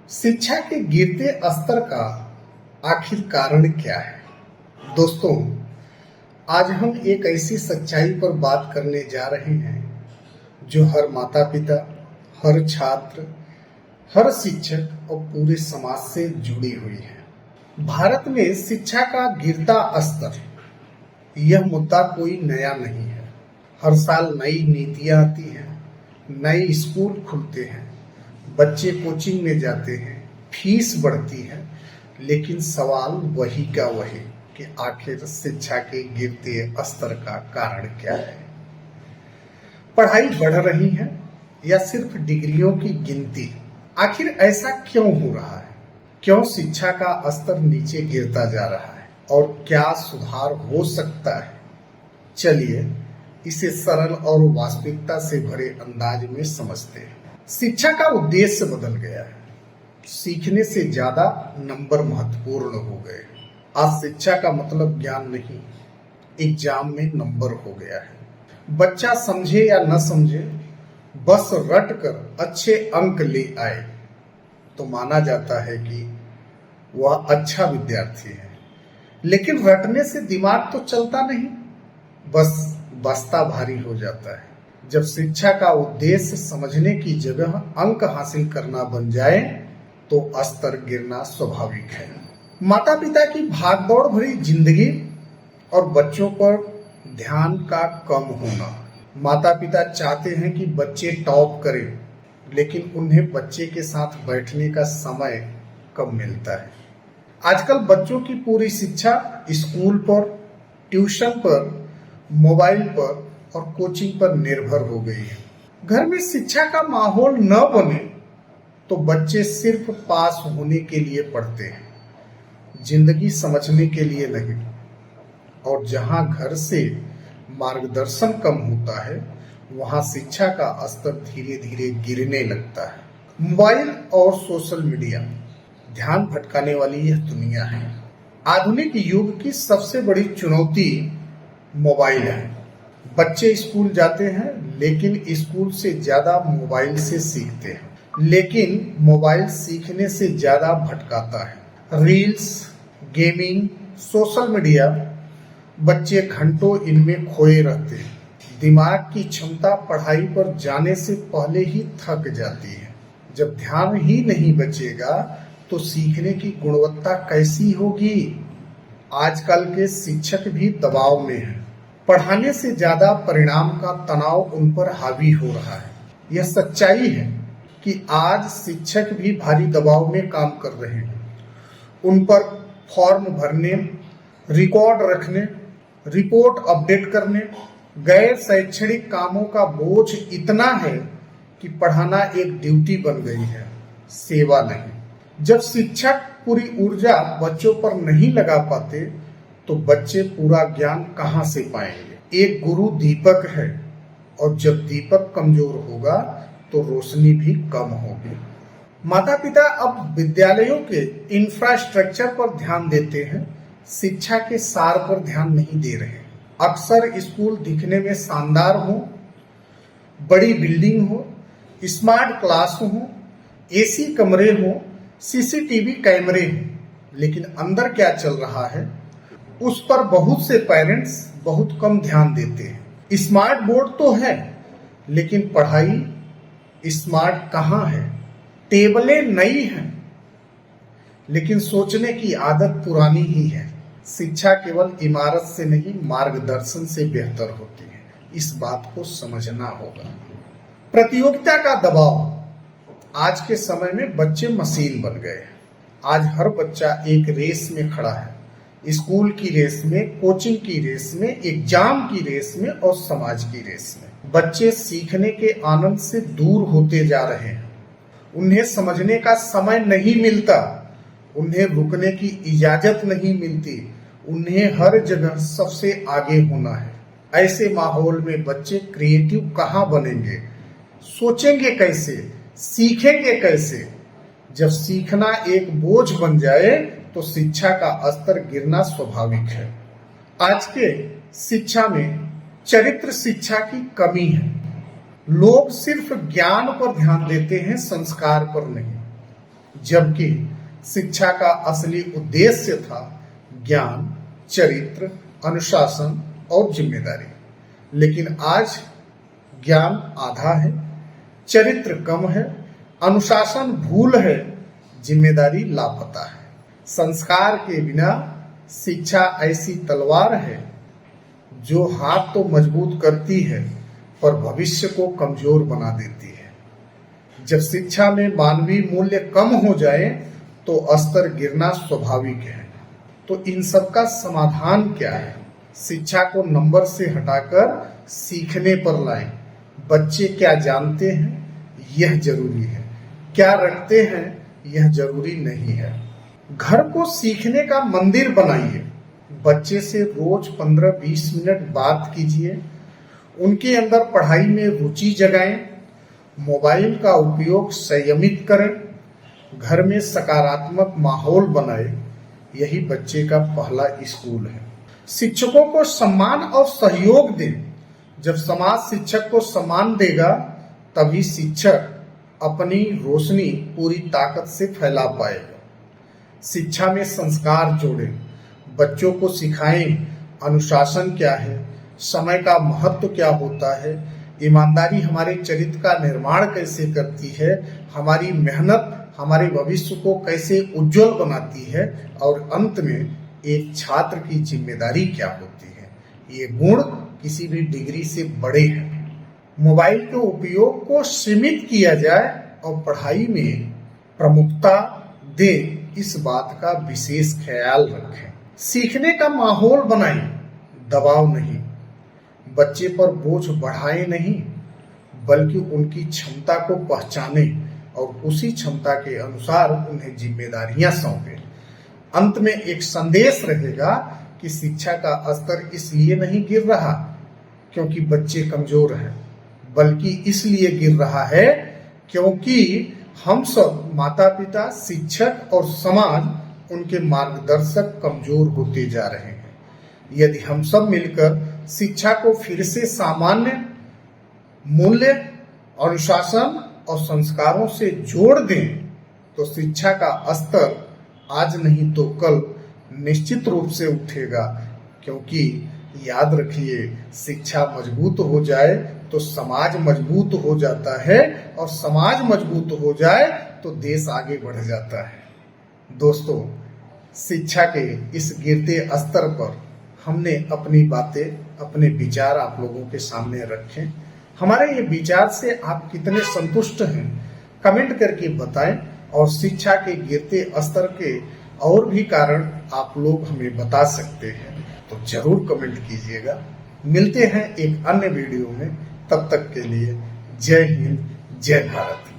शिक्षा के गिरते स्तर का आखिर कारण क्या है? दोस्तों, आज हम एक ऐसी सच्चाई पर बात करने जा रहे हैं जो हर माता पिता, हर छात्र, हर शिक्षक और पूरे समाज से जुड़ी हुई है। भारत में शिक्षा का गिरता स्तर, यह मुद्दा कोई नया नहीं है। हर साल नई नीतियां आती हैं, नए स्कूल खुलते हैं, बच्चे कोचिंग में जाते हैं, फीस बढ़ती है, लेकिन सवाल वही का वही कि आखिर शिक्षा के गिरते स्तर का कारण क्या है? पढ़ाई बढ़ रही है या सिर्फ डिग्रियों की गिनती? आखिर ऐसा क्यों हो रहा है? क्यों शिक्षा का स्तर नीचे गिरता जा रहा है और क्या सुधार हो सकता है? चलिए इसे सरल और वास्तविकता से भरे अंदाज में समझते हैं। शिक्षा का उद्देश्य बदल गया है। सीखने से ज्यादा नंबर महत्वपूर्ण हो गए। आज शिक्षा का मतलब ज्ञान नहीं, एग्जाम में नंबर हो गया है। बच्चा समझे या न समझे, बस रट कर अच्छे अंक ले आए तो माना जाता है कि वह अच्छा विद्यार्थी है। लेकिन रटने से दिमाग तो चलता नहीं, बस बस्ता भारी हो जाता है। जब शिक्षा का उद्देश्य समझने की जगह अंक हासिल करना बन जाए तो स्तर गिरना स्वाभाविक है। माता पिता की भागदौड़ भरी जिंदगी और बच्चों पर ध्यान का कम होना। माता पिता चाहते हैं कि बच्चे टॉप करें, लेकिन उन्हें बच्चे के साथ बैठने का समय कम मिलता है। आजकल बच्चों की पूरी शिक्षा स्कूल पर, ट्यूशन पर, मोबाइल पर और कोचिंग पर निर्भर हो गई है। घर में शिक्षा का माहौल न बने तो बच्चे सिर्फ पास होने के लिए पढ़ते हैं, जिंदगी समझने के लिए नहीं। और जहां घर से मार्गदर्शन कम होता है, वहां शिक्षा का स्तर धीरे धीरे गिरने लगता है। मोबाइल और सोशल मीडिया ध्यान भटकाने वाली यह दुनिया है। आधुनिक युग की सबसे बड़ी चुनौती मोबाइल है। बच्चे स्कूल जाते हैं, लेकिन स्कूल से ज्यादा मोबाइल से सीखते हैं। लेकिन मोबाइल सीखने से ज्यादा भटकाता है। रील्स, गेमिंग, सोशल मीडिया, बच्चे घंटों इनमें खोए रहते हैं। दिमाग की क्षमता पढ़ाई पर जाने से पहले ही थक जाती है। जब ध्यान ही नहीं बचेगा तो सीखने की गुणवत्ता कैसी होगी? आजकल के शिक्षक भी दबाव में हैं। पढ़ाने से ज्यादा परिणाम का तनाव उन पर हावी हो रहा है। यह सच्चाई है कि आज शिक्षक भी भारी दबाव में काम कर रहे हैं। उन पर फॉर्म भरने, रिकॉर्ड रखने, रिपोर्ट अपडेट करने, गैर शैक्षणिक कामों का बोझ इतना है कि पढ़ाना एक ड्यूटी बन गई है, सेवा नहीं। जब शिक्षक पूरी ऊर्जा बच्चों पर नहीं लगा पाते तो बच्चे पूरा ज्ञान कहां से पाएंगे? एक गुरु दीपक है, और जब दीपक कमजोर होगा तो रोशनी भी कम होगी। माता पिता अब विद्यालयों के इंफ्रास्ट्रक्चर पर ध्यान देते हैं, शिक्षा के सार पर ध्यान नहीं दे रहे। अक्सर स्कूल दिखने में शानदार हो, बड़ी बिल्डिंग हो, स्मार्ट क्लास हो, एसी कमरे हो, सीसीटीवी कैमरे हो, लेकिन अंदर क्या चल रहा है उस पर बहुत से पेरेंट्स बहुत कम ध्यान देते हैं। स्मार्ट बोर्ड तो है, लेकिन पढ़ाई स्मार्ट कहाँ है? टेबलें नई हैं, लेकिन सोचने की आदत पुरानी ही है। शिक्षा केवल इमारत से नहीं, मार्गदर्शन से बेहतर होती है। इस बात को समझना होगा। प्रतियोगिता का दबाव। आज के समय में बच्चे मशीन बन गए हैं। आज हर बच्चा एक रेस में खड़ा है। स्कूल की रेस में, कोचिंग की रेस में, एग्जाम की रेस में और समाज की रेस में। बच्चे सीखने के आनंद से दूर होते जा रहे हैं। उन्हें समझने का समय नहीं मिलता, उन्हें रुकने की इजाजत नहीं मिलती। उन्हें हर जगह सबसे आगे होना है। ऐसे माहौल में बच्चे क्रिएटिव कहाँ बनेंगे? सोचेंगे कैसे? सीखेंगे कैसे? जब सीखना एक बोझ बन जाए तो शिक्षा का स्तर गिरना स्वाभाविक है। आज के शिक्षा में चरित्र शिक्षा की कमी है। लोग सिर्फ ज्ञान पर ध्यान देते हैं, संस्कार पर नहीं। जबकि शिक्षा का असली उद्देश्य था ज्ञान, चरित्र, अनुशासन और जिम्मेदारी। लेकिन आज ज्ञान आधा है, चरित्र कम है, अनुशासन भूल है, जिम्मेदारी लापता है। संस्कार के बिना शिक्षा ऐसी तलवार है जो हाथ तो मजबूत करती है पर भविष्य को कमजोर बना देती है। जब शिक्षा में मानवीय मूल्य कम हो जाए तो स्तर गिरना स्वाभाविक है। तो इन सब का समाधान क्या है? शिक्षा को नंबर से हटाकर सीखने पर लाएं। बच्चे क्या जानते हैं यह जरूरी है, क्या रखते हैं यह जरूरी नहीं है। घर को सीखने का मंदिर बनाइए। बच्चे से रोज 15-20 मिनट बात कीजिए, उनके अंदर पढ़ाई में रुचि जगाएं, मोबाइल का उपयोग संयमित करें, घर में सकारात्मक माहौल बनाएं। यही बच्चे का पहला स्कूल है। शिक्षकों को सम्मान और सहयोग दें। जब समाज शिक्षक को सम्मान देगा तभी शिक्षक अपनी रोशनी पूरी ताकत से फैला पाएगा। शिक्षा में संस्कार जोड़ें, बच्चों को सिखाएं अनुशासन क्या है, समय का महत्व क्या होता है, ईमानदारी हमारे चरित्र का निर्माण कैसे करती है, हमारी मेहनत हमारे भविष्य को कैसे उज्जवल बनाती है, और अंत में एक छात्र की जिम्मेदारी क्या होती है। ये गुण किसी भी डिग्री से बड़े हैं। मोबाइल के उपयोग को सीमित किया जाए और पढ़ाई में प्रमुखता दें, इस बात का विशेष ख्याल रखें। सीखने का माहौल बनाएं, दबाव नहीं। बच्चे पर बोझ बढ़ाएं नहीं, बल्कि उनकी क्षमता को पहचानें और उसी क्षमता के अनुसार उन्हें जिम्मेदारियां सौंपें। अंत में एक संदेश रहेगा कि शिक्षा का स्तर इसलिए नहीं गिर रहा क्योंकि बच्चे कमजोर हैं, बल्कि इसलिए गिर रहा है क्योंकि हम सब माता पिता, शिक्षक और समाज उनके मार्गदर्शक कमजोर होते जा रहे हैं। यदि हम सब मिलकर शिक्षा को फिर से सामान्य मूल्य, अनुशासन और संस्कारों से जोड़ दें तो शिक्षा का स्तर आज नहीं तो कल निश्चित रूप से उठेगा। क्योंकि याद रखिए, शिक्षा मजबूत हो जाए तो समाज मजबूत हो जाता है, और समाज मजबूत हो जाए तो देश आगे बढ़ जाता है। दोस्तों, शिक्षा के इस गिरते स्तर पर हमने अपनी बातें, अपने विचार आप लोगों के सामने रखे। हमारे ये विचार से आप कितने संतुष्ट हैं कमेंट करके बताएं, और शिक्षा के गिरते स्तर के और भी कारण आप लोग हमें बता सकते हैं तो जरूर कमेंट कीजिएगा। मिलते हैं एक अन्य वीडियो में, तब तक के लिए जय हिंद, जय भारत।